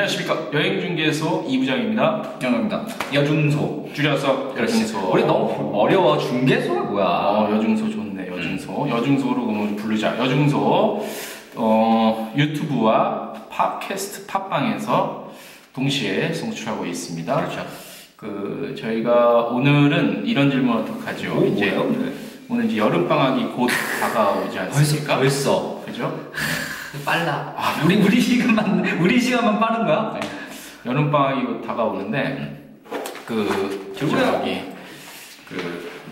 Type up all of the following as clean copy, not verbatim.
안녕하십니까. 여행중개소 이부장입니다. 영어입니다. 여중소. 줄여서 여중소. 우리 너무 어려워. 중개소가 뭐야? 여중소 좋네. 여중소. 여중소로 그럼 부르자. 여중소. 유튜브와 팟캐스트 팟빵에서 동시에 송출하고 있습니다. 그렇죠. 저희가 오늘은 이런 질문 어떡하죠? 이제 뭐예요? 오늘 이제 여름방학이 곧 다가오지 않습니까? 벌써. 그죠? 빨라. 우리 시간만 빠른 거야? 네. 여름방학이 곧 다가오는데,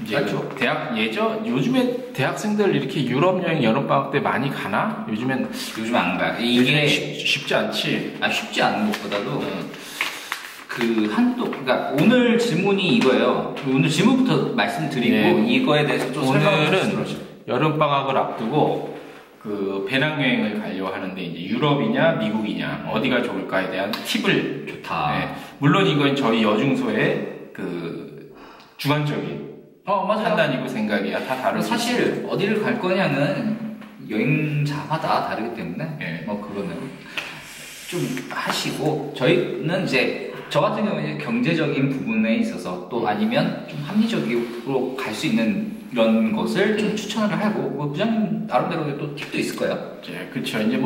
이제 요즘에 대학생들 이렇게 유럽 여행 여름방학 때 많이 가나? 요즘에 안 가. 이게 쉽지 않지. 쉽지 않은 것보다도 그러니까 오늘 질문이 이거예요. 오늘 질문부터 말씀드리고 네. 이거에 대해서 좀 설명을 오늘은 여름방학을 앞두고 배낭여행을 가려고 하는데 이제 유럽이냐 미국이냐 어디가 좋을까에 대한 팁을 좋다. 네. 물론 이건 저희 여중소의 주관적인 판단이고 생각이야. 다 다르고 사실 어디를 갈 거냐는 여행자마다 다르기 때문에 네. 그거는 좀 하시고 저희는 이제 저 같은 경우는 경제적인 부분에 있어서 또 아니면 좀 합리적으로 갈 수 있는 이런 것을 좀 추천을 하고 부장님 나름대로 또 팁도 있을 거예요. 네, 그렇죠. 이제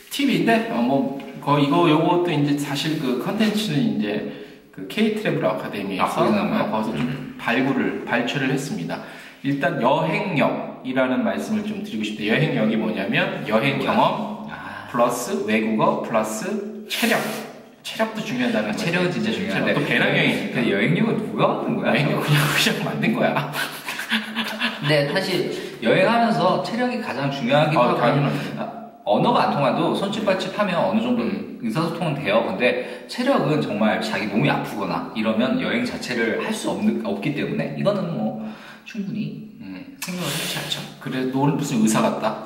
팁인데 요것도 이제 사실 컨텐츠는 이제 K-트래블 아카데미에서 거기서 좀 발췌를 했습니다. 일단 여행력이라는 말씀을 좀 드리고 싶대요. 여행력이 뭐냐면 여행 경험 플러스 외국어 플러스 체력도 중요하다는 거예요. 체력은 진짜 중요한데 또 배낭여행이니까. 여행력은 누가 만든 거야? 여행력 그냥 만든 거야. 근데 사실 여행하면서 체력이 가장 중요하기도 하고 언어가 안 통해도 손짓발짓하면 어느 정도 의사소통은 돼요. 근데 체력은 정말 자기 몸이 아프거나 이러면 여행 자체를 할 수 없기 때문에 이거는 충분히 생각을 해주지 않죠. 그래, 너는 무슨 의사 같다?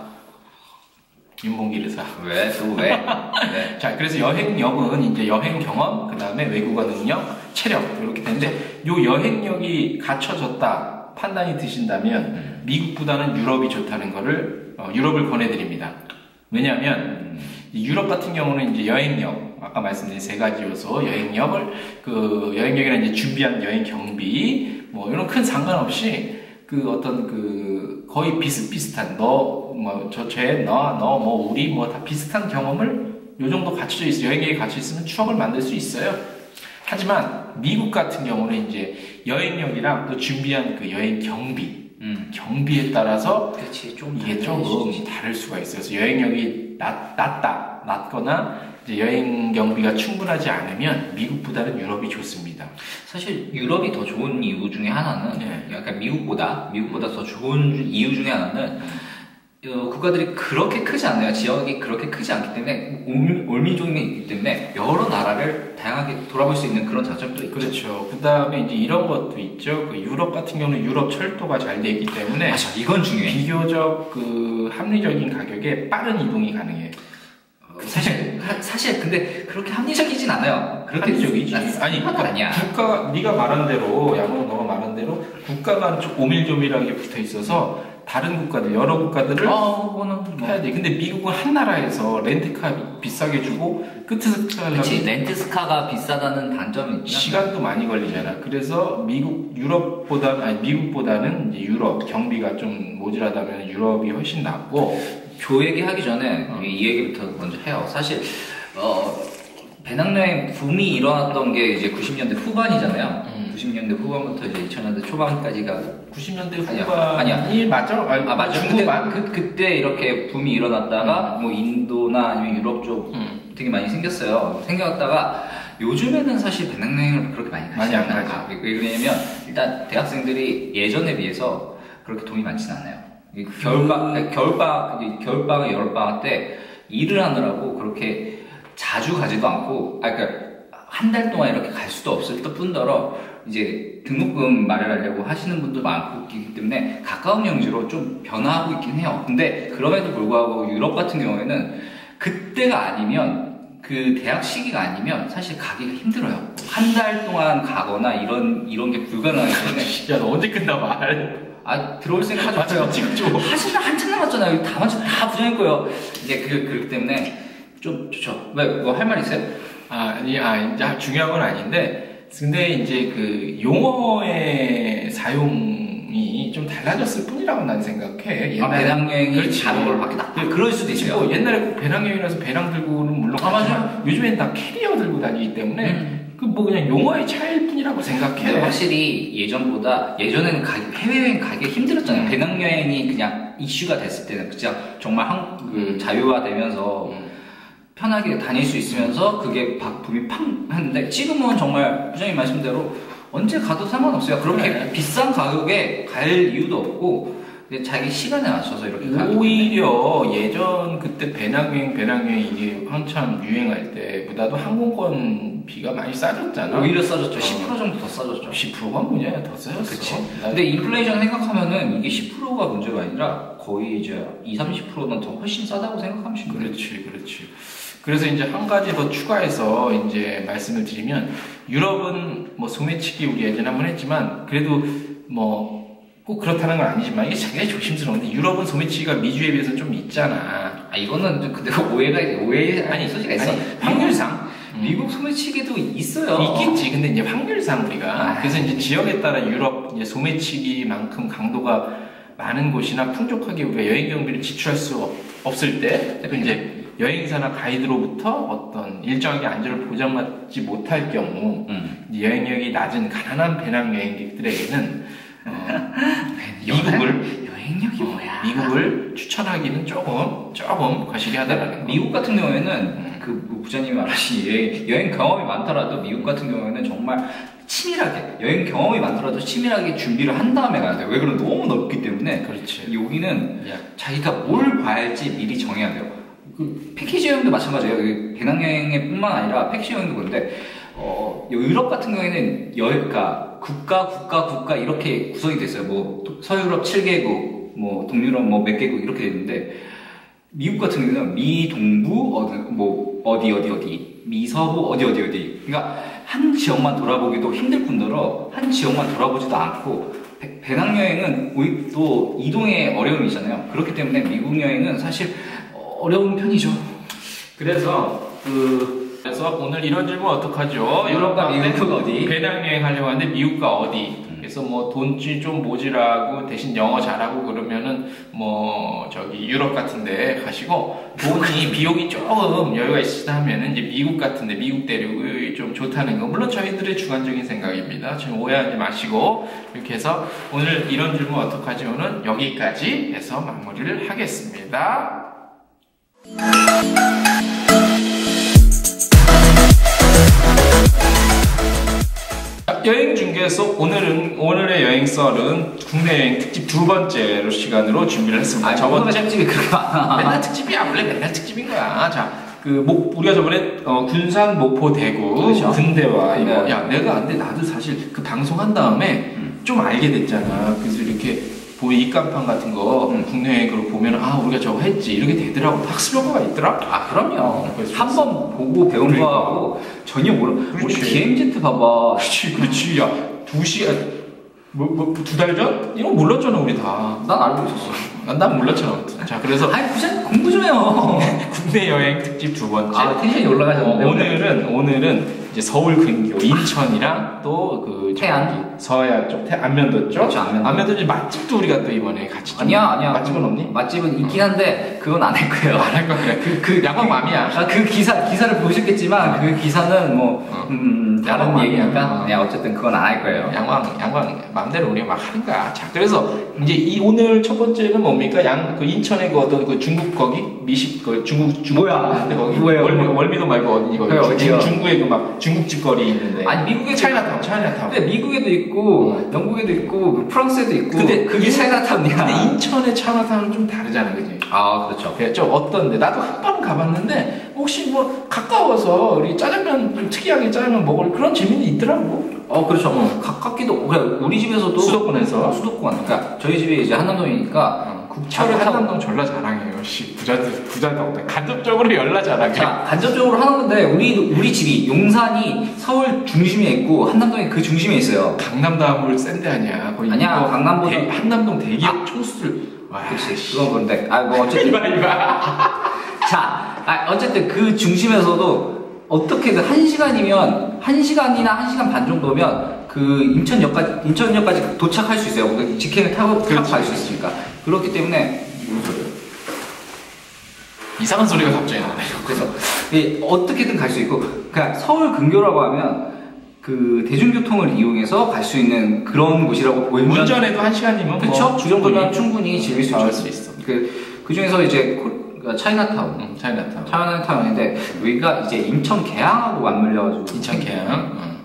윤봉길 의사. 왜? 또 왜? 네. 자, 그래서 여행력은 이제 여행 경험, 그 다음에 외국어 능력, 체력 이렇게 되는데 요 여행력이 갖춰졌다 판단이 드신다면 미국보다는 유럽이 좋다는 거를 유럽을 권해드립니다. 왜냐하면 유럽 같은 경우는 이제 여행력, 아까 말씀드린 세 가지 요소, 여행력이나 이제 준비한 여행 경비, 이런 큰 상관없이 거의 비슷비슷한 우리 다 비슷한 경험을 요 정도 갖춰져 있어요. 여행력이 갖춰 있으면 추억을 만들 수 있어요. 하지만 미국 같은 경우는 이제 여행력이랑 또 준비한 여행 경비에 따라서 이게 조금 다를 수가 있어요. 그래서 여행력이 낮거나 이제 여행 경비가 충분하지 않으면 미국보다는 유럽이 좋습니다. 사실 유럽이 더 좋은 이유 중에 하나는 약간 미국보다 더 좋은 이유 중에 하나는 국가들이 그렇게 크지 않아요. 지역이 그렇게 크지 않기 때문에 올밀종이 있기 때문에 여러 나라를 다양하게 돌아볼 수 있는 그런 장점도 있죠. 그렇죠. 그 다음에 이제 이런 것도 있죠. 유럽 같은 경우는 유럽 철도가 잘 돼 있기 때문에 맞아, 이건 중요해. 비교적 합리적인 가격에 빠른 이동이 가능해요. 사실 근데 그렇게 합리적이진 않아요. 그렇게 합리적이지. 아니야. 국가가 네가 말한 대로 너가 말한 대로 국가가 오밀조밀하게 붙어 있어서 다른 국가들 여러 국가들을 해야 돼. 근데 미국은 한 나라에서 렌트카 비싸게 주고 끝에서 그렇지. 렌트카가 비싸다는 단점이 있구나. 시간도 많이 걸리잖아. 그래서 미국보다는 이제 유럽 경비가 좀 모자라다면 유럽이 훨씬 낫고. 교 얘기하기 전에 이 얘기부터 먼저 해요. 사실 배낭여행 붐이 일어났던 게 이제 90년대 후반이잖아요. 90년대 후반부터 이제 2000년대 초반까지가 90년대 후반이 맞아? 맞아. 중후반? 그때 이렇게 붐이 일어났다가 인도나 아니면 유럽 쪽 되게 많이 생겼다가 요즘에는 사실 배낭여행을 그렇게 많이 안 가죠. 왜 그러냐면 일단 대학생들이 예전에 비해서 그렇게 돈이 많지는 않아요. 겨울방학, 여름방학 때 일을 하느라고 그렇게 자주 가지도 않고, 한 달 동안 이렇게 갈 수도 없을 뿐더러 이제 등록금 마련하려고 하시는 분도 많고 있기 때문에 가까운 여행지로 좀 변화하고 있긴 해요. 근데 그럼에도 불구하고 유럽 같은 경우에는 그때가 아니면 대학 시기가 아니면 사실 가기가 힘들어요. 한 달 동안 가거나 이런 게 불가능하기 때문에. 야, 너 언제 끝나 말? 들어올 생각 하지 마세요. 지금 좀 한참 남았잖아요. 다 부정할 거예요. 이제 그렇기 때문에 좀 좋죠. 왜, 뭐 할 말 있어요? 이제 중요한 건 아닌데, 근데 이제 그 용어의 사용이 좀 달라졌을 뿐이라고 난 생각해. 배낭여행이 다른 걸 밖에 나. 그럴 수도 있어요. 옛날에 꼭 배낭여행이라서 배낭 들고는 물론 맞아요. 요즘엔 다 캐리어 들고 다니기 때문에 그 뭐 그냥 용어의 차이일 뿐이라고 생각해. 근데 확실히 예전에는 해외여행 가기 힘들었잖아요. 배낭여행이 그냥 이슈가 됐을 때는 그냥 정말 자유화되면서 편하게 다닐 수 있으면서 그게 붐이 팡 했는데 지금은 정말 부장님 말씀대로 언제 가도 상관없어요. 그렇게 비싼 가격에 갈 이유도 없고 자기 시간에 맞춰서 이렇게 오히려 예전 그때 배낭여행 이게 한참 유행할 때보다도 항공권비가 많이 싸졌잖아. 오히려 싸졌죠. 10% 정도 더 싸졌죠. 10%가 뭐냐? 더 싸졌어. 그치. 근데 인플레이션 생각하면은 이게 10%가 문제가 아니라 거의 이제 20-30%는 더 훨씬 싸다고 생각하면 됩니다. 그렇지. 그래서 이제 한 가지 더 추가해서 이제 말씀을 드리면 유럽은 뭐 소매치기 우리 예전에 한번 했지만 그래도 뭐 꼭 그렇다는 건 아니지만 이게 굉장히 조심스러운데 유럽은 소매치기가 미주에 비해서 좀 있잖아. 이거는 근데 오해 소지가 있어. 확률상 미국 소매치기도 있어요. 있겠지. 근데 이제 확률상 우리가 그래서 이제 지역에 따라 유럽 이제 소매치기만큼 강도가 많은 곳이나 풍족하게 우리가 여행 경비를 지출할 수 없을 때 또 이제 여행사나 가이드로부터 어떤 일정하게 안전을 보장받지 못할 경우 여행력이 낮은 가난한 배낭여행객들에게는 미국을 추천하기는 조금 거시기 하다라는 미국 같은 경우에는 그 부장님이 말하신 여행 경험이 많더라도 미국 같은 경우에는 정말 치밀하게 여행 경험이 많더라도 치밀하게 준비를 한 다음에 가야 돼요. 왜 그러면 너무 넓기 때문에. 그렇지. 여기는 자기가 뭘 봐야 할지 미리 정해야 돼요. 그 패키지 여행도 마찬가지예요. 배낭여행에 뿐만 아니라 패키지 여행도 그런데 유럽 같은 경우에는 여행가 국가 이렇게 구성이 됐어요. 뭐 서유럽 7개국, 뭐 동유럽 뭐 몇 개국 이렇게 됐는데 미국 같은 경우는 미동부 어디 미서부 어디 그러니까 한 지역만 돌아보기도 힘들 뿐더러 한 지역만 돌아보지도 않고 배낭여행은 또 이동에 어려움이 있잖아요. 그렇기 때문에 미국 여행은 사실 어려운 편이죠. 그래서 오늘 이런 질문 어떡하죠? 유럽과 미국 어디? 배낭여행 하려고 하는데 미국과 어디? 그래서 뭐 돈지 좀 모자라고 대신 영어 잘하고 그러면은 뭐 저기 유럽 같은데 가시고 비용이 조금 여유가 있으시다 하면은 이제 미국 같은데 미국 대륙이 좀 좋다는 거 물론 저희들의 주관적인 생각입니다. 지금 오해하지 마시고 이렇게 해서 오늘 이런 질문 어떡하지? 오늘 여기까지 해서 마무리를 하겠습니다. 여행 중계에서 오늘의 여행 썰은 국내 여행 특집 두 번째 시간으로 준비를 했습니다. 저번에 특집이 그렇게 많아. 맨날 특집이야. 원래 맨날 특집인 거야. 자, 우리가 저번에 군산, 목포, 대구, 그렇죠. 군대와 이거. 야, 근데 나도 사실 그 방송한 다음에 좀 알게 됐잖아. 그래서 이렇게 입간판 같은 거 국내 여행으로 보면 우리가 저거 했지 이렇게 되더라고. 학습 효과가 있더라. 그럼요. 한 번 보고 배운 거하고 전혀 몰라. 우리 DMZ 봐봐. 그렇지. 야, 2시간 두 달 전? 이거 몰랐잖아 우리 다. 난 알고 있었어. 난 몰랐잖아. 자, 그래서 부장 공부 좀 해요. 국내 여행 특집 두 번째. 텐션이 올라가셨는데 오늘은 이제 서울 근교 인천이랑 또 태안 서해안 쪽 안면도 쪽. 그렇죠, 안면도 이제 맛집도 우리가 또 이번에 같이 아니야. 맛집은 없니? 맛집은 있긴 한데 그건 안 할 거예요. 안 할 거야. 그 양왕맘이야. 그 기사를 보셨겠지만 그 기사는 다른 얘기니까 어쨌든 그건 안 할 거예요. 양왕 맘대로 우리가 막 하는 거야. 자, 그래서 이제 오늘 첫 번째는 뭡니까? 중국에 어떤 중국 거기 미식 중국 뭐야? 근데 거기 뭐예요? 월미도 말고 어디 이거 중국에 중국집 거리 있는데. 미국에 차이나타운. 근데 미국에도 있고 영국에도 있고 프랑스에도 있고. 근데 그게 차이나타운이야. 근데 인천의 차이나타운은 좀 다르잖아, 그지? 그렇죠. 그래, 좀 어떤데 나도 한 번 가봤는데 혹시 뭐 가까워서 우리 짜장면 좀 특이하게 짜장면 먹을 그런 재미는 있더라고. 그렇죠. 가깝기도 그래. 우리 집에서도 수도권에서. 그러니까 저희 집이 이제 한남동이니까. 국차를 한남동 졸라 자랑해요. 부자도 간접적으로 열라 자랑해. 자, 간접적으로 하는 건데 우리 집이 용산이 서울 중심에 있고 한남동이 그 중심에 있어요. 강남도 아무리 센데 아니야. 거의 아니야. 강남보다 한남동 대기업 총수들. 그렇지. 그건 그런데 어쨌든 이봐. 자, 어쨌든 그 중심에서도 어떻게든 1시간이면 1시간이나 1시간 반 정도면 그 인천역까지 도착할 수 있어요. 그 직행을 타고 갈 수 있으니까. 그렇기 때문에 무슨 소리예요? 이상한 소리가 갑자기 나네요. 그래서 어떻게든 갈 수 있고, 그냥 서울 근교라고 하면 그 대중교통을 이용해서 갈 수 있는 그런 곳이라고 보이면 운전해도 1시간이면 그렇죠. 그 정도면 충분히 즐길 수 있어. 그 중에서 이제 차이나타운. 차이나타운인데 여기가 이제 인천 계양하고 맞물려가지고 인천 계양.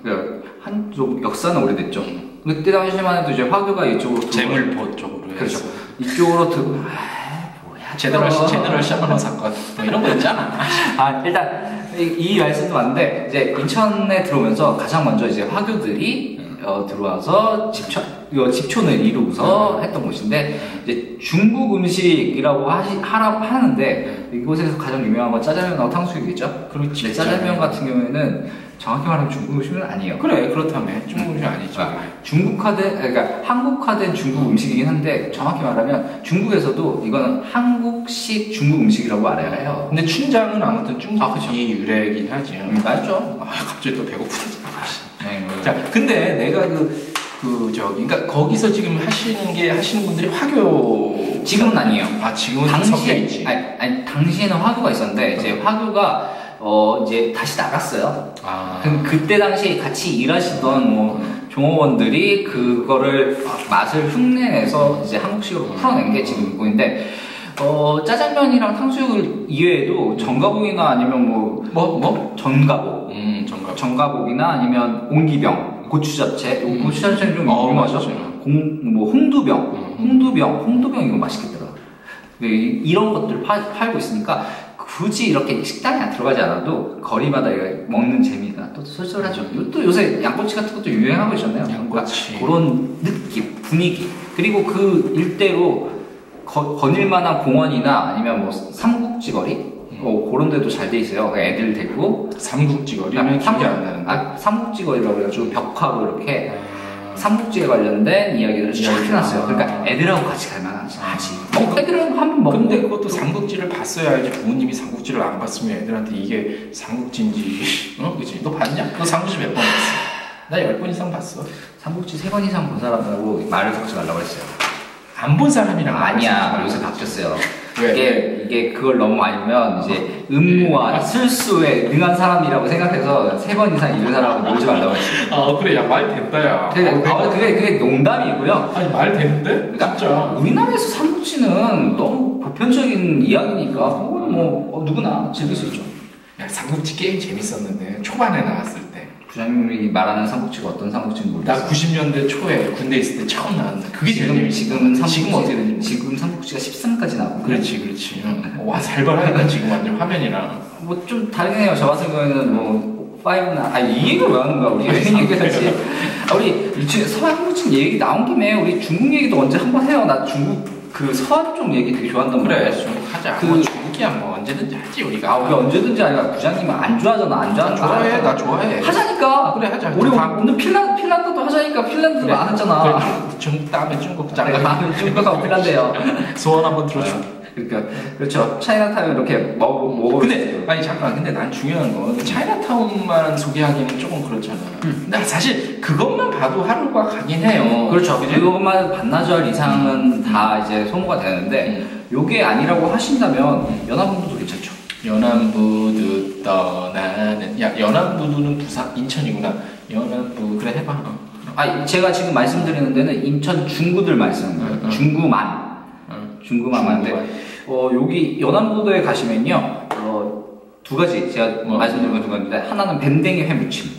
한쪽 역사는 오래됐죠. 그때 당시만 해도 이제 화교가 이쪽으로 제물포 쪽으로 그렇죠. 이쪽으로 제너럴 샤머너 사건 뭐 이런 거 있잖아. 일단 이 말씀도 맞는데 이제 인천에 들어오면서 가장 먼저 이제 화교들이 들어와서 집촌을 이루고서 했던 곳인데 이제 중국 음식이라고 하는데 이곳에서 가장 유명한 건 짜장면하고 탕수육이죠. 그렇지. 짜장면 같은 경우에는 정확히 말하면 중국 음식은 아니에요. 그래, 그렇다면 중국 음식 아니죠. 그러니까 한국화된 중국 음식이긴 한데 정확히 말하면 중국에서도 이거는 한국식 중국 음식이라고 알아야 해요. 근데 춘장은 아무튼 중국이 유래이긴 하지. 맞죠. 갑자기 또 배고프다. 자, 근데 내가 그러니까 거기서 지금 하시는 분들이 화교 지금은 아니에요. 지금은 섞여 있지. 아니 당시에는 화교가 있었는데 이제 화교가 이제 다시 나갔어요. 그때 당시 같이 일하시던 종업원들이 그거를 맛을 흉내내서 이제 한국식으로 풀어낸 게 지금 이거인데 짜장면이랑 탕수육 이외에도 전가복이나 아니면 전가복이나 아니면 옹기병, 고추잡채, 고추잡채는 좀 유명하죠. 홍두병 이거 맛있겠더라. 이런 것들 팔고 있으니까 굳이 이렇게 식당에 안 들어가지 않아도 거리마다 먹는 재미가 또 쏠쏠하죠. 또 요새 양꼬치 같은 것도 유행하고 있잖아요. 양꼬치. 그런 느낌, 분위기. 그리고 그 일대로 거닐만한 공원이나 아니면 뭐 삼국지거리 그런 데도 잘 돼 있어요. 애들 데리고 삼국지거리는 기억이 안 나는데. 삼국지거리라고 해가지고 벽화로 이렇게 삼국지에 관련된 이야기들을 쫙 해놨어요. 그러니까 애들하고 같이 갈만하지. 애들은 한번 먹고. 근데 그것도 삼국지를 봤어야 알지. 부모님이 삼국지를 안 봤으면 애들한테 이게 삼국지인지 그치? 너 봤냐? 너 삼국지 몇 번 봤어? 나 10번 이상 봤어. 삼국지 3번 이상 본 사람하고 말을 섞지 말라고 했어요. 안 본 사람이랑 아니야. 요새 바뀌었어요. 이게 그걸 너무 많이 보면 이제 음모와 술수에 능한 사람이라고 생각해서 3번 이상 이런 사람하고 놀지 말라고 했어요. 그래, 야, 말 된다, 야. 그게 농담이고요. 아니, 말 되는데? 그러니까 진짜. 우리나라에서 삼국지는 너무 보편적인 이야기니까 누구나 즐길 수 있죠. 야, 삼국지 게임 재밌었는데 초반에 나왔을 때. 부장님이 말하는 삼국지가 어떤 삼국지인지 모르겠어요. 나 90년대 초에 군대 있을 때 처음 나왔는데 그게 제일 재밌어. 지금 어떻게 되는지. 지금 삼국지가 13까지 나오고. 그렇지. 와, 살벌하니까 지금 완전 화면이랑. 좀 다르긴 해요. 저 같은 경우에는 5나 이 얘기를 왜 하는 거야? 우리 여행 얘기하지. 우리 서한국진 얘기 나온 김에 우리 중국 얘기도 언제 한번 해요. 나 중국 서한 쪽 얘기 되게 좋아한단 말이야. 그래, 중국 하자. 중국이야 언제든지 하지 우리가. 우리 언제든지 아니라 부장님은 안 좋아하잖아. 좋아해. 나 좋아해. 하자니까. 그래, 하자. 우리 오늘 핀란드도 하자니까. 핀란드도 안 했잖아. 중국 다음에 중국 다음에 중국하고 핀란드예요. 소원 한번 들어줘. 그러니까 그렇죠. 차이나타운 이렇게 먹어. 근데 근데 난 중요한 건 차이나타운만 소개하기는 조금 그렇잖아. 근데 사실 그것만 봐도 하루가 가긴 해요. 그렇죠. 그것만 반나절 이상은 다 이제 소모가 되는데 요게 아니라고 하신다면 연안부두도 괜찮죠. 연안부두 떠나는 연안부두는 부산 인천이구나. 연안부 그래 해봐. 제가 지금 말씀드리는 데는 인천 중구들 말씀인 거예요. 중구만 맞는데 여기 연안부두에 가시면요 두 가지 제가 말씀드린 두 가지인데 하나는 밴댕이 회무침.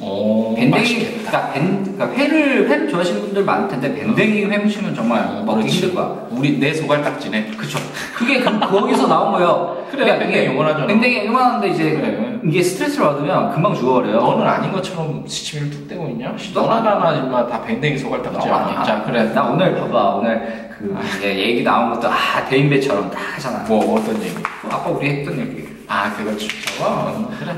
밴댕이 그러니까 회를 좋아하시는 분들 많을 텐데 밴댕이 회무침은 정말 먹기 힘들 거야. 내 소갈딱지네. 그쵸. 그게 거기서 나온 거예요. 그래, 밴댕이 요만하잖아. 밴댕이 요만한데 이제 이게 스트레스를 받으면 금방 죽어버려요. 너는 아닌 것처럼 시치미를 뚝 떼고 있냐? 너나 임마 다 밴댕이 소갈딱지야. 자, 그래. 나 오늘 봐봐. 오늘 얘기 나온 것도 대인배처럼 딱 하잖아. 어떤 얘기? 아까 우리 했던 얘기. 그거 저거? 그래.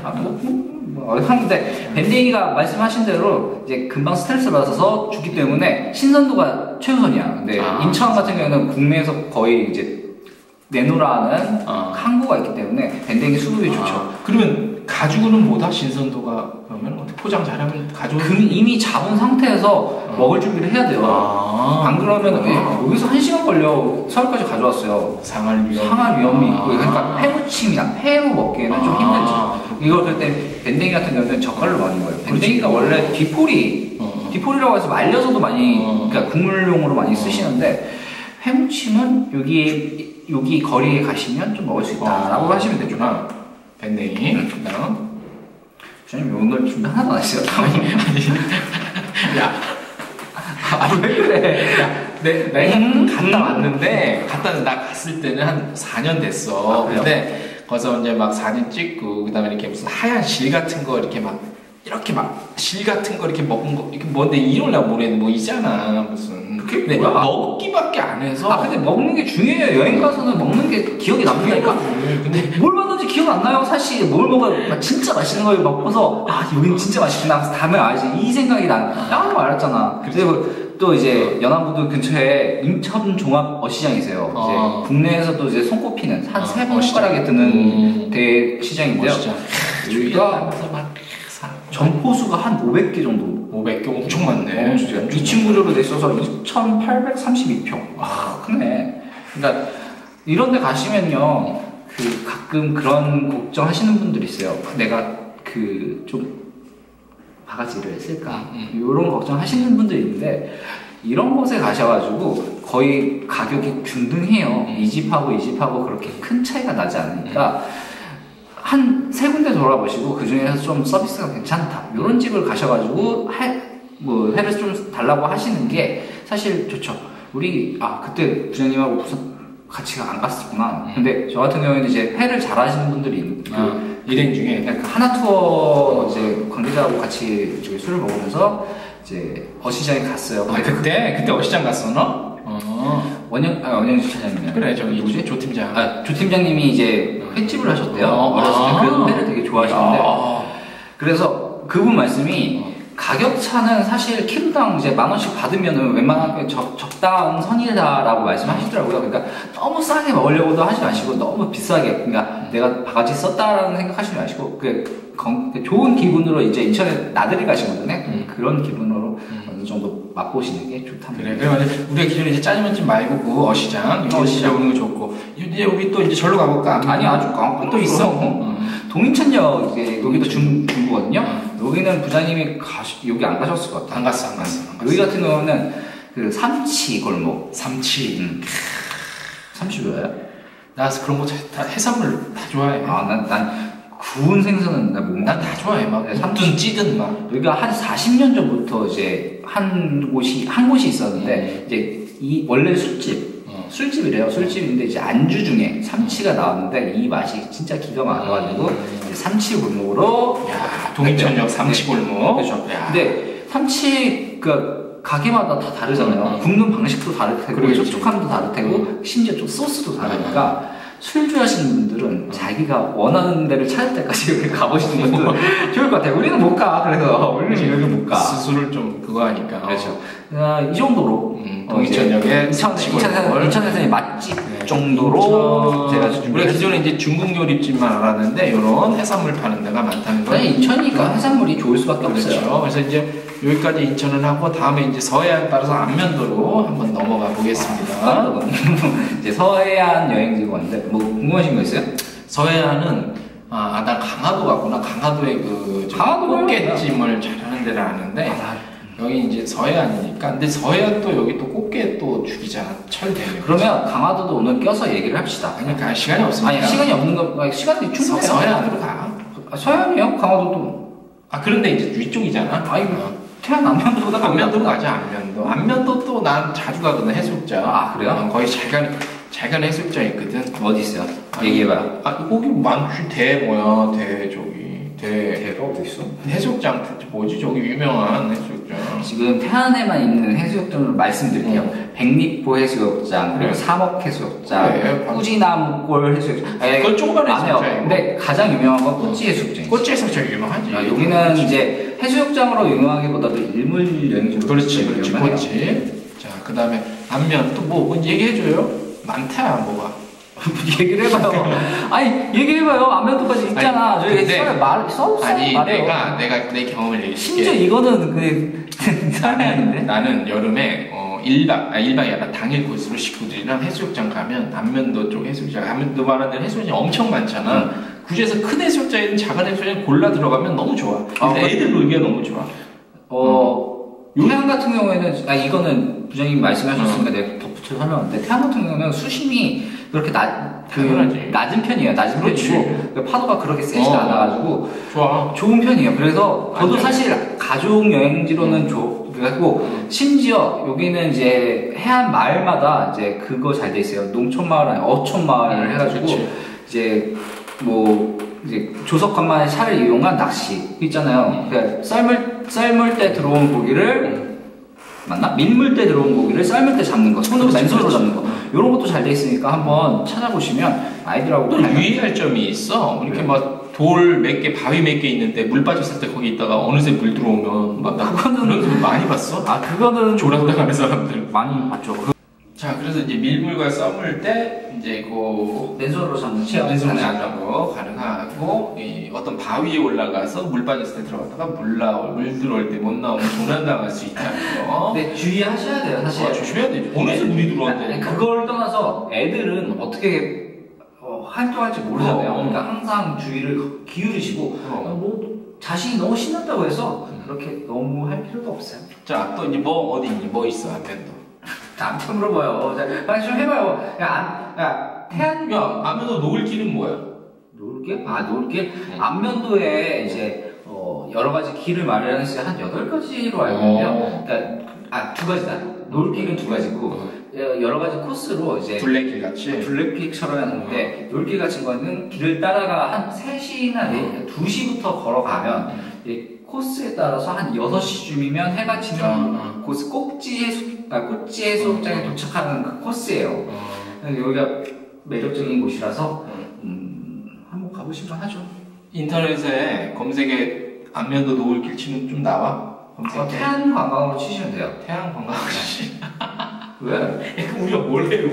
하는데 밴댕이가 말씀하신 대로 이제 금방 스트레스 받아서 죽기 때문에 신선도가 최우선이야. 근데 인천 같은 경우는 국내에서 거의 이제 내노라는 항구가 있기 때문에 밴댕이 수급이 좋죠. 그러면 가지고는 뭐다? 신선도가 그러면 어떻게 포장 잘하면 가지고 이미 잡은 상태에서 먹을 준비를 해야 돼요. 안 그러면 여기서 1시간 걸려 서울까지 가져왔어요. 상할 위험이 있고 그러니까 회무침이나 회로 먹기에는 좀 힘들죠. 이걸 그때 밴댕이 같은 경우는 젓갈로 많이 먹어요. 밴댕이가 원래 뒤포리라고 해서 말려서도 많이 그러니까 국물용으로 많이 쓰시는데 회무침은 여기 거리에 가시면 좀 먹을 수 있다라고 하시면 되구나. 밴댕이. 그다음 주님 오늘 준비 하나도 안 했어요. 야, 왜 그래? 내가 나 갔을 때는 한 4년 됐어. 근데 거기서 이제 막 사진 찍고 그다음에 이렇게 무슨 하얀 실 같은 거 이렇게 막 실 같은 거 이렇게 먹은 거 이렇게 뭔데 이름을 모르겠는데 뭐 있잖아 무슨. 그게 뭐야? 먹기밖에 안 해서. 근데 먹는 게 중요해요. 여행 가서는 먹는 게 기억이 남는다니까. 근데 뭘 먹는지 기억 안 나요. 사실 뭘 먹어야 진짜 맛있는 걸 먹고서 여긴 진짜 맛있구나 하면서 다음에 알지 이 생각이 나고 알았잖아. 그리고 또 이제 연안부두 근처에 인천 종합 어시장이세요. 이제 국내에서도 이제 손꼽히는 한 3손가락에 드는 대시장인데요. 여기가 점포수가 한 500개 정도. 500개 엄청 많네. 2층 구조로 돼 있어서 2,832평. 와, 크네. 그러니까 이런 데 가시면요. 가끔 그런 걱정하시는 분들이 있어요. 내가 좀 바가지를 쓸까? 이런 걱정하시는 분들이 있는데 이런 곳에 가셔가지고 거의 가격이 균등해요. 이 집하고 이 집하고 그렇게 큰 차이가 나지 않으니까 한 3군데 돌아보시고 그 중에서 좀 서비스가 괜찮다 이런 집을 가셔가지고 회를 좀 달라고 하시는 게 사실 좋죠. 우리 그때 부장님하고 무슨 같이 안 갔었구나. 근데 저 같은 경우에는 이제 회를 잘하시는 분들이 일행 중에 하나투어 이제 관계자하고 같이 술을 먹으면서 이제 어시장에 갔어요. 그때 어시장 갔어 너? 원영 주차장님이요. 그래 저기 누구지? 조 팀장. 조 팀장님이 이제 횟집을 하셨대요. 어렸을 때 그래서 회를 되게 좋아하시는데 그래서 그분 말씀이 가격 차는 사실 키로당 이제 10,000원씩 받으면은 웬만하면 적당한 선이다라고 말씀하시더라고요. 그러니까 너무 싸게 먹으려고도 하지 마시고 너무 비싸게 그러니까 내가 바가지 썼다라는 생각하시지 마시고 좋은 기분으로 이제 인천에 나들이 가시거든요. 그런 기분으로 어느 정도 맛보시는 게 좋답니다. 그래 우리가 기존에 이제 짜장면집 말고 그 어시장 오는 거 좋고 이제 우리 또 이제 절로 가볼까? 아니 아주 또 있어. 동인천역 이제 여기도 중구거든요. 여기는 부장님이 여기 안 가셨을 것 같아요. 안 갔어. 여기 같은 경우는 그 삼치 골목. 삼치 좋아해요? 나 그런 거 다 해산물 다 좋아해. 난 구운 생선은 난 다 좋아해. 막 삼든 찌든 막. 여기가 한 40년 전부터 이제 한 곳이 있었는데 이제 원래 술집이래요. 술집인데 이제 안주 중에 삼치가 나왔는데 이 맛이 진짜 기가 막혀가지고 삼치 골목으로 동인천역 삼치 골목. 그렇죠. 근데 삼치 가게마다 다 다르잖아요. 굽는 방식도 다를 테고 촉촉함도 다를 테고 심지어 좀 소스도 다르니까 술 좋아하시는 분들은 자기가 원하는 데를 찾을 때까지 여기 가보시는 분들 좋을 것 같아요. 우리는 못 가. 그래서 우리는 여기 못 가. 스스로를 좀 그거 하니까. 그렇죠. 이 정도로 동인천역에 인천에서의 맛집 정도로 제가 우리가 기존에 이제 중국 요리집만 알았는데 이런 해산물 파는 데가 많다는 거. 인천이니까 해산물이 좋을 수밖에 없어요. 그래서 이제 여기까지 인천을 하고 다음에 이제 서해안 따라서 안면도로 한번 넘어가 보겠습니다. 이제 서해안 여행지가 왔는데 뭐 궁금하신 거 있어요? 서해안은 나 강화도 갔구나. 강화도에 꽃게찜을 잘하는 데를 아는데 여기 이제 서해안이니까. 근데 서해안 또 여기 또 꽃게 또 죽이잖아. 철대면. 그러면 강화도도 오늘 껴서 얘기를 합시다. 그러니까 시간이 없으니까. 시간이 없는 거 시간이 충분해요. 서해안으로 가. 서해안이요? 강화도도. 그런데 이제 위쪽이잖아. 태안 안면도보다 안면도로 가자. 안면도 또 난 자주 가거든. 해수욕장. 그래요? 거기 잘 가는 해수욕장 있거든. 어디 있어요? 얘기해봐요. 거기 많지. 대가 어디 있어? 해수욕장 뭐지? 저기 유명한 해수욕장. 지금 태안에만 있는 해수욕장을 말씀드릴게요. 백리포 해수욕장, 그리고 삼옥해수욕장, 꾸지나무골 해수욕장. 그건 조그만 해수욕장이고. 근데 가장 유명한 건 꼬치 해수욕장이죠. 꼬치 해수욕장 유명하지. 여기는 이제 해수욕장으로 유명하기보다도 일몰 여행지로. 그렇지. 꼬치. 자, 그 다음에 안면 또 뭐 얘기해줘요? 많다 뭐가. 얘기를 해봐요. 아니 얘기해봐요. 안면도까지 있잖아. 저희 아니 말해요. 내가 내 경험을 얘기해. 심지어 이거는 그 사람이 아닌데. 나는 여름에 1박이 아니라 당일 코스로 식구들이랑 해수욕장 가면 안면도 쪽 해수욕장, 안면도 말하는 데는 해수욕장이 엄청 많잖아. 구에서 큰 해수욕장이든 작은 해수욕장 골라 들어가면 너무 좋아. 근데 애들 놀기가 너무 좋아. 태안 같은 경우에는 이거는 부장님 말씀하셨으니까 내가 덧붙여 설명하는데 태안 같은 경우는 수심이 그렇게 낮은 편이에요. 낮은 편이고 파도가 그렇게 세지 않아가지고 좋아. 좋은 편이에요. 그래서 저도 사실 가족 여행지로는 그래갖고 심지어 여기는 이제 해안 마을마다 이제 그거 잘 돼 있어요. 농촌 마을 아니 어촌 마을을 해가지고 그치. 이제 이제 조석 간만에 차를 이용한 낚시 있잖아요. 그러니까 삶을 때 들어온 고기를 맞나? 밀물 때 들어온 고기를 삶을 때 잡는 거, 손으로 맨손으로 잡는 거. 이런 것도 잘 돼 있으니까 한번 찾아보시면 아이들하고 또 유의할 점이 있어. 이렇게 막 돌 몇 개, 바위 몇 개 있는데 물 빠졌을 때 거기 있다가 어느새 물 들어오면 막 그런 거 많이 봤어. 그거는 조랑당하는 사람들 많이 봤죠. 자, 그래서 이제 밀물과 썸을 때 이제 그 맨손으로 잡는 맨손으로 잡는 거 가능하고 어떤 바위에 올라가서 물 빠졌을 때 들어갔다가 물 들어올 때 못 나오면 조난당할 수 있다는 거. 근데 주의하셔야 돼요, 사실. 조심해야 되죠. 어느새 물이 들어왔대. 그걸 떠나서 애들은 어떻게 활동할지 모르잖아요. 그러니까 항상 주의를 기울이시고 뭐 자신이 너무 신났다고 해서 그렇게 너무 할 필요도 없어요. 자, 또 이제 어디 있니? 뭐 있어? 안면도. 나한테 물어봐요. 빨리 좀 해봐요. 태안. 안면도 놓을 길은 뭐야? 놀길? 놀길? 안면도에 이제 여러 가지 길을 마련해서 한 8가지로 알고 있는데요. 그러니까 두 가지다. 놀길은 두 가지고 여러 가지 코스로 이제 둘레길 같이 둘레길처럼 하는데 놀길 같은 거는 길을 따라가 한 3시나 2시부터 걸어가면 코스에 따라서 한 6시쯤이면 해가 지는 곳 꼭지 해수욕장에 도착하는 그 코스예요. 여기가 매력적인 곳이라서 한번 가보시면 하죠. 인터넷에 검색에 안면도 노을길 치면 좀 나와? 태안 관광으로 치시면 돼요. 태안 관광으로 치시면 왜? 우리가 뭘 해요?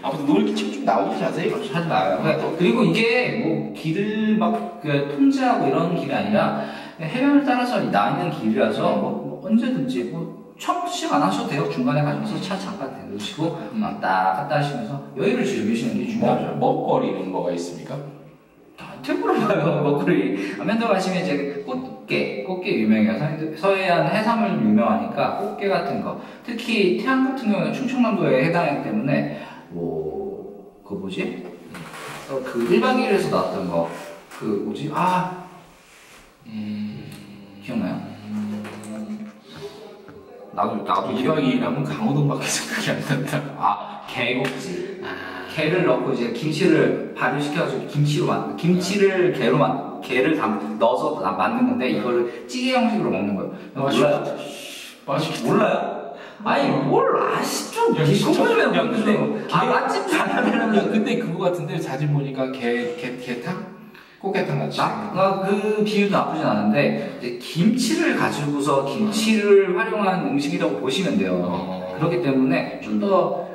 아무튼 노을길 치면 좀 나오지 자세히? 하지 마요. 그리고 이게 뭐 길을 막 통제하고 이런 길이 아니라 해변을 따라서 나 있는 길이라서 뭐 언제든지 처음부터 안 하셔도 돼요. 중간에 가셔서 차 잠깐 대놓으시고 왔다 갔다 하시면서 여유를 즐기시는 게 중요하죠. 먹거리는 뭐가 있습니까? 물어봐요. 먹거리. 안면도 가시면 이제 꽃게 유명해요. 서해안 해산물 유명하니까 꽃게 같은 거. 특히 태안 같은 경우는 충청남도에 해당하기 때문에 그거 뭐지? 그 1박 2일에서 나왔던 거. 그 뭐지? 기억나요? 나도 2박 2일 하면 강호동밖에 생각이 안 난다. 개국지. 게를 넣고 이제 김치를 발효시켜가지고 김치를 게를 넣어서 만든 건데 이거를 찌개 형식으로 먹는 거예요. 몰라요? 맛있겠다. 몰라요? 아니 뭘 좀 궁금해요. 근데 맛집 잘하면 근데 그거 같은데 사진 보니까 게탕? 꽃게탕 같이. 그 비유도 나쁘진 않은데 이제 김치를 가지고서 김치를 활용한 음식이라고 보시면 돼요. 그렇기 때문에 좀 더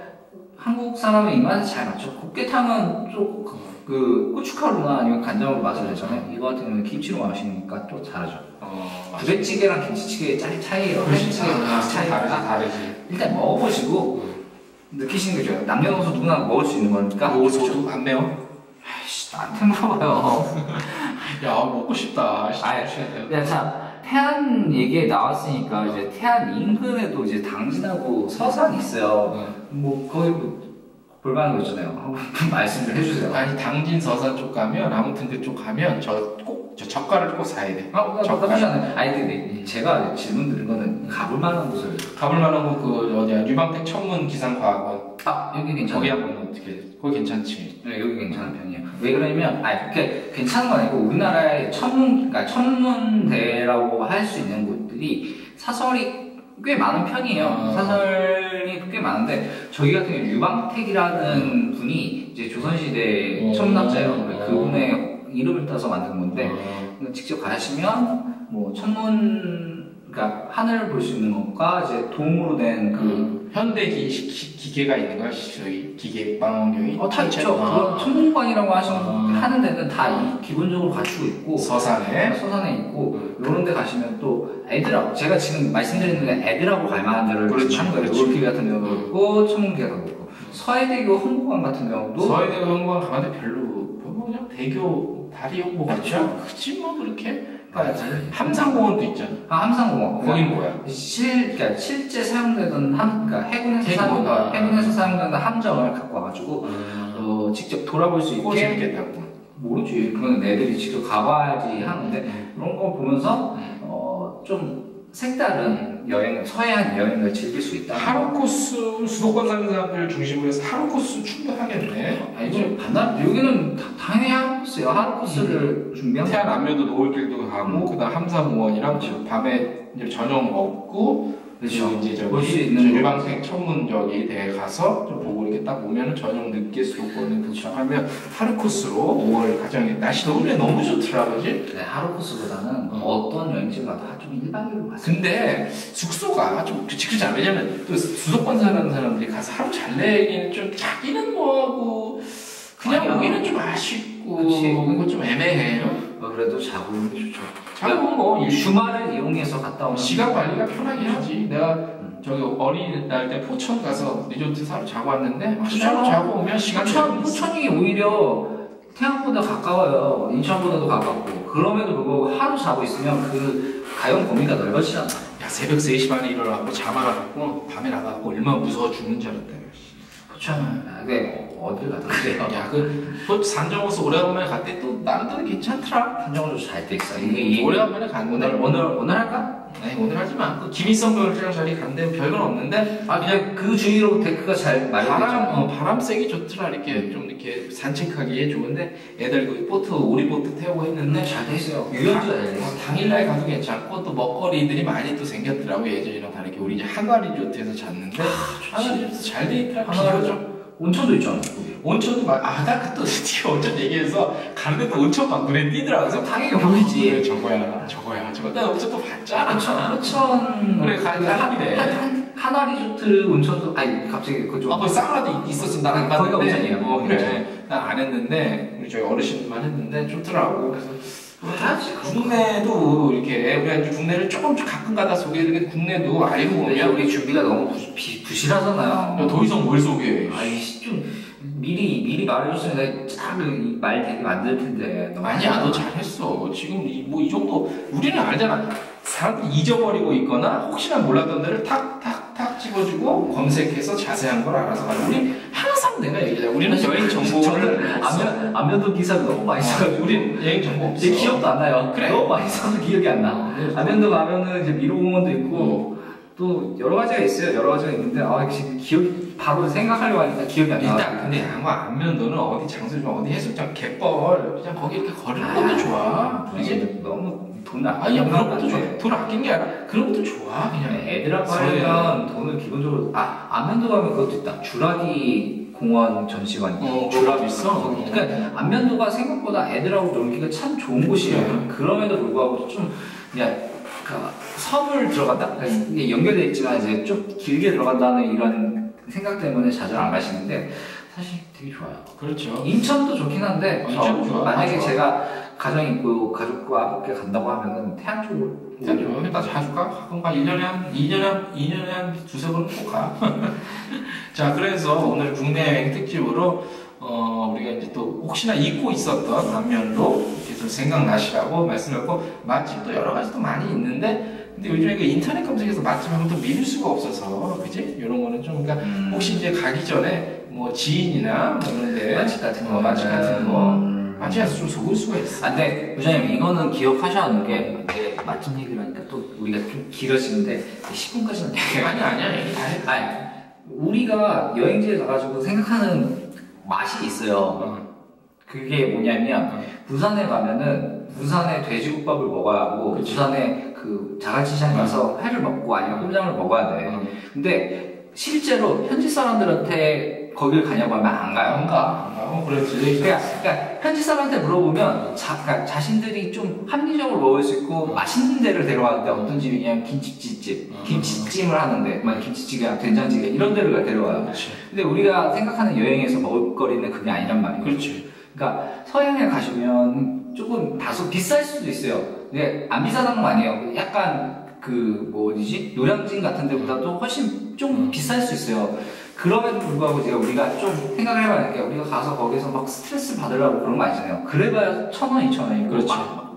한국 사람의 입맛에 잘 맞죠. 꽃게탕은 좀 고춧가루나 아니면 간장으로 맛을 내잖아요. 이거 같은 경우는 김치로 마시니까 또 잘하죠. 부대찌개랑 김치찌개의 차이예요. 다르지. 일단 먹어보시고 느끼시는 거죠. 남녀노소 누구나 먹을 수 있는 거니까. 저도 안 매워? 아이씨, 나한테 물어봐요. 야, 먹고 싶다. 자, 태안 얘기에 나왔으니까 이제 태안 인근에도 이제 당진하고 서산이 있어요. 거기 볼만한 거 있잖아요. 한번 말씀 좀 해주세요. 아니, 당진 서산 쪽 가면 아무튼 그쪽 가면 저 젓갈을 꼭 사야 돼. 나쁘지 않아요. 아니 근데 제가 질문 드린 거는 가볼 만한 곳을. 가볼 만한 곳 어디야? 유방택 천문 기상과학원. 여기 괜찮아요. 거기 한번 어떻게? 거기 괜찮지. 네, 여기 괜찮은 편이에요. 왜 그러냐면 그렇게 괜찮은 건 아니고 우리나라의 천문대라고 할 수 있는 곳들이 사설이 꽤 많은 편이에요. 사설이 꽤 많은데 저희 같은 경우 유방택이라는 분이 이제 조선시대 천문학자예요. 그분의 이름을 따서 만든 건데 직접 가시면 뭐 천문 그러니까 하늘을 볼 수 있는 것과 이제 돔으로 된 그 현대 기계가 있는 거야? 저기 기계방용이? 다 있죠. 그런 천문관이라고 하는 데는 다 기본적으로 갖추고 있고 서산에 있고 이런 데 가시면 또 애들하고 제가 지금 말씀드리는 게 애들하고 갈 만한 데를 그렇지, 하는 거예요. 그렇지. 롤길 같은 경우도 있고 천문기가 있고 서해대교 홍보관 같은 경우도 서해대교 홍보관 가는데 별로 뭐 그냥 대교 다리 홍보 같죠? 그렇죠. 그치 뭐 그렇게 맞지. 함상공원도 있잖아. 함상공원 거긴 뭐야? 그러니까 실제 사용되던 그러니까 해군에서 사용되는 함정을 갖고 와가지고 직접 돌아볼 수 그거 있게. 재밌겠다고. 모르지. 그건 애들이 직접 가봐야지 하는데 그런 거 보면서 좀 색다른 서해안 여행을 즐길 수 있다. 하루 코스 수도권 사는 사람들 중심으로 해서 하루 코스 충분하겠네. 아니죠. 여기는 당연히 하루 코스예요. 하루 코스를 준비한 태안 안면도 노을길도 가고 그다음 함사무원이랑 밤에 이제 저녁 먹고 그렇죠. 이제 저기 볼 수 있는 일방생 천문 저기 대 가서 좀 보고 이렇게 딱 오면은 저녁 늦게 수도권에 도착하면 하루 코스로 5월 가정에 날씨 너무 좋더라, 그지? 네, 하루 코스보다는 어떤 여행지 가도 좀 1박 2일로 갔어요. 근데 숙소가 좀 그치 않아. 왜냐면 또 수도권 사는 사람들이 가서 하루 잘 내기는 좀 자기는 뭐하고 그냥 아니야. 오기는 좀 아쉽고 그치. 그거 좀 애매해요. 그래도 자고 오는 게 좋죠. 자고 뭐 주말을 이용해서 갔다 오면 시간 관리가 편하긴 하지. 내가 저기 어린이날 때 포천 가서 리조트 사러 자고 왔는데 하루 자고 오면 시간 포천이 오히려 태안보다 가까워요. 인천보다도 가깝고 그럼에도 불구하고 하루 자고 있으면 그 가용 범위가 넓어지잖아. 야 새벽 3시 반에 일어나고 자막아갖고 밤에 나가고 얼마나 무서워 죽는 줄 알았다. 포천 어딜 가도 그래요. 야 산정호수 오래간만에 갔대 또 나름대로 괜찮더라. 산정호수 잘 돼 있어. 오래간만에 갔는데 오늘 할까? 아니 오늘 하지 마. 그 김일성 별장 자리 간데 별건 없는데 그냥 그 주위로 데크가 잘 마련되죠. 바람 쐬기 좋더라. 이렇게 좀 이렇게 산책하기에 좋은데 애들 그 오리보트 태우고 했는데 잘 돼 있어요. 유연도 잘 돼 있어. 당일날 가도 괜찮고 또 먹거리들이 많이 또 생겼더라고. 예전이랑 다르게 우리 이제 한화 리조트에서 잤는데 한화 리조트 잘 돼 있더라. 비교적 온천도 있잖아. 온천도 나 그때 온천 얘기해서 가는데 또 온천 막 눈에 띄더라고. 그래서 당연히 보이지. 그래, 저거야. 나 온천 또 봤잖아. 포천 그래 가는데 하나 리조트 온천도 갑자기 그쪽. 거기 사우나도 있었어. 난 안 갔는데. 거기가 온천이에요. 그래. 난 안 했는데 우리 저희 어르신들만 했는데 좋더라고. 그래서 국내도 이렇게 우리가 국내를 조금 가끔 가다 소개해드리는 국내도 알고 보면 우리 준비가 너무 부실하잖아요. 더 이상 뭘 소개해? 좀 미리 말해줬으면 내가 말 되게 만들 텐데. 아니야, 너 잘했어. 지금 이 정도 우리는 알잖아. 사람들이 잊어버리고 있거나 혹시나 몰랐던 데를 탁탁탁 찍어주고 검색해서 자세한 걸 알아서 가는. 우리 항상 내가 얘기해. 우리는 여행 정보를 안면도 기사도 너무 많이 써가지고 우리 여행 정보 없어. 기억도 안 나요. 그래. 너무 많이 써서 기억이 안 나. 안면도 가면은 이제 미로공원도 있고 또 여러 가지가 있어요. 여러 가지가 있는데 지금 기억이 바로 생각하려고 하니까 기억이 안 나. 일단 근데 안면도는 어디 장소지 어디 해수욕장 갯벌 그냥 거기 이렇게 거리는 것도 좋아. 그지? 너무 돈 아니야 그런 것도 좋아. 돈 아낀 게 아니라 그런 것도 좋아. 그냥 애들하고 하려면 돈을 기본적으로 안면도 가면 그것도 있다. 주라기 공원 전시관. 주라기 있어. 그러니까 안면도가 생각보다 애들하고 놀기가 참 좋은 곳이에요. 그럼에도 불구하고 좀 그냥 섬을 들어간다? 이게 연결되어 있지만 이제 좀 길게 들어간다는 이런 생각 때문에 자주 안 가시는데 사실 되게 좋아요. 그렇죠. 인천도 좋긴 한데 인천도 좋아. 만약에 제가 가정 있고 가족과 함께 간다고 하면은 태안 쪽으로 나 자주 가? 가끔 가. 2년에 한 두세 번은 꼭 가. 자, 그래서 오늘 국내 여행 특집으로 우리가 이제 또 혹시나 잊고 있었던 안면도 이렇게 좀 생각나시라고 말씀드렸고 맛집도 여러 가지 또 많이 있는데 근데 요즘에 그 인터넷 검색에서 맛집 하면 또 믿을 수가 없어서 그지? 이런 거는 좀 그러니까 혹시 이제 가기 전에 뭐 지인이나 뭐 이런데 맛집 같은 거 맛집에서 좀 속을 수가 있어. 근데 부장님 이거는 기억하셔야 하는 게 맛집 얘기를 하니까 또 우리가 좀 길어지는데 10분까지는 얘기 아니야 얘기 다 해. 우리가 여행지에 가가지고 생각하는 맛이 있어요. 그게 뭐냐면 부산에 가면은 부산에 돼지국밥을 먹어야 하고 부산에 그 자갈치시장 가서 회를 먹고 아니면 꼼장을 먹어야 돼. 근데 실제로 현지 사람들한테 거기를 가냐고 하면 안 가요. 안 가. 그렇지. 그러니까 현지 사람한테 물어보면 그러니까 자신들이 좀 합리적으로 먹을 수 있고 맛있는 데를 데려가는데 어떤 집이냐면 김치찜, 김치찜을 하는데, 김치찌개랑 된장찌개 이런 데를 데려가요. 그렇지. 근데 우리가 생각하는 여행에서 먹을 거리는 그게 아니란 말이에요. 그렇지. 그러니까 서양에 가시면 조금 다소 비쌀 수도 있어요. 근데 안 비싸다는 건 아니에요. 약간 그 어디지 노량진 같은 데보다도 훨씬 좀 비쌀 수 있어요. 그럼에도 불구하고 우리가 좀 생각을 해봐야 되는 게, 우리가 가서 거기서 막 스트레스 받으려고 그런 거 아니잖아요. 그래봐야 1,000원, 2,000원이고 그렇지.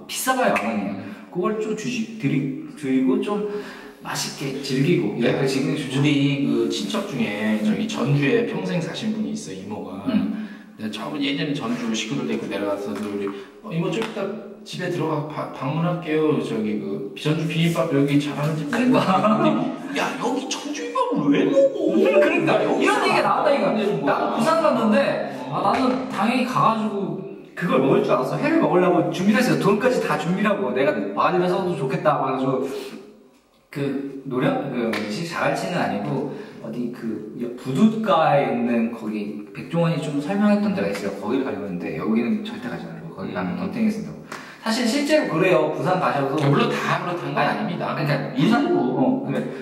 비싸봐야 10,000원이에요. 그걸 좀 드리고 좀 맛있게 즐기고. 네. 지금 우리 그 친척 중에 저기 전주에 평생 사신 분이 있어, 이모가. 내가 처음 예전에 전주 식구들 데리고 내려가서 우리 이모 좀 이따 집에 들어가 방문할게요. 저기 그 전주 비빔밥 여기 잘하는 집. 그러니까. 야, 여기 전주 비빔밥 왜 먹어? 그러니까 이런 얘기가 나온다니까. 뭐. 나도 부산 갔는데 나는 당연히 가가지고 그걸 먹을 줄 알았어. 회를 먹으려고 준비를 했어요. 돈까지 다 준비하고 내가 마을에서도 좋겠다 그래가지고 그 자갈치는 아니고 어디 그 부둣가에 있는 거기 백종원이 좀 설명했던 데가 있어요. 거기를 가려고 했는데 여기는 절대 가지 말고 거기 가면 덤탱이 쓴다고. 사실 실제로 그래요. 부산 가셔도 물론 다 그렇다는 건 아닙니다. 그러니까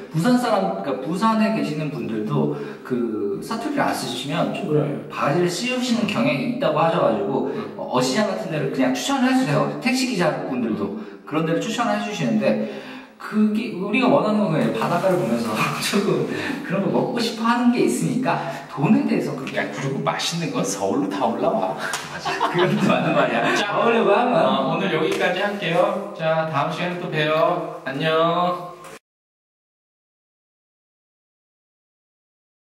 부산 사람, 그러니까 부산에 계시는 분들도 그 사투리를 안 쓰시면 좀 그래. 바가지를 씌우시는 경향이 있다고 하셔가지고 어시장 같은 데를 그냥 추천을 해주세요. 택시 기자분들도 그런 데를 추천을 해주시는데. 그게 우리가 원하는 건 그냥 바닷가를 보면서 조금 그런 거 먹고 싶어 하는 게 있으니까 돈에 대해서 그렇게. 야, 그리고 맛있는 건 서울로 다 올라와. 그것도 맞는 말이야. 자, 오늘 오늘 여기까지 할게요. 자, 다음 시간에 또 봬요. 안녕.